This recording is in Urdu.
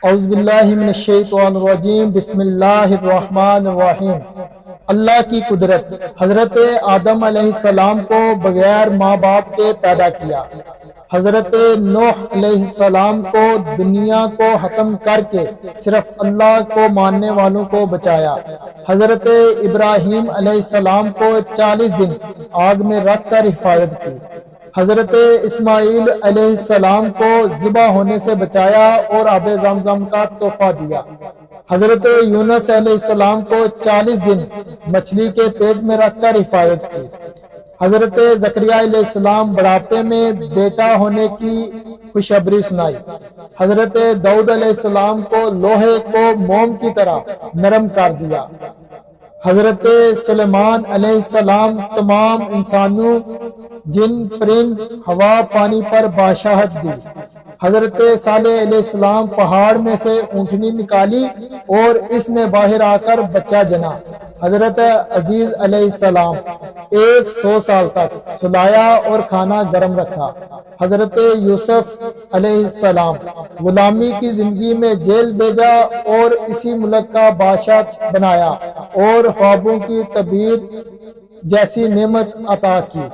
اعوذ باللہ من الشیطان الرجیم، بسم اللہ الرحمن الرحیم۔ اللہ کی قدرت، حضرت آدم علیہ السلام کو بغیر ماں باپ کے پیدا کیا۔ حضرت نوح علیہ السلام کو دنیا کو ختم کر کے صرف اللہ کو ماننے والوں کو بچایا۔ حضرت ابراہیم علیہ السلام کو 40 دن آگ میں رکھ کر حفاظت کی۔ حضرت اسماعیل علیہ السلام کو ذبح ہونے سے بچایا اور آب زمزم کا تحفہ دیا۔ حضرت یونس علیہ السلام کو 40 دن مچھلی کے پیٹ میں رکھ کر حفاظت کی۔ حضرت زکریا علیہ السلام بڑھاپے میں بیٹا ہونے کی خوشخبری سنائی۔ حضرت داؤد علیہ السلام کو لوہے کو موم کی طرح نرم کر دیا۔ حضرت سلیمان علیہ السلام تمام انسانوں، جن، پرند، ہوا، پانی پر بادشاہت دی۔ حضرت صالح علیہ السلام پہاڑ میں سے اونٹنی نکالی اور اس نے باہر آ کر بچہ جنا۔ حضرت عزیز علیہ السلام 100 سال تک سلایا اور کھانا گرم رکھا۔ حضرت یوسف علیہ السلام غلامی کی زندگی میں جیل بھیجا اور اسی ملک کا بادشاہ بنایا اور خوابوں کی تعبیر جیسی نعمت عطا کی۔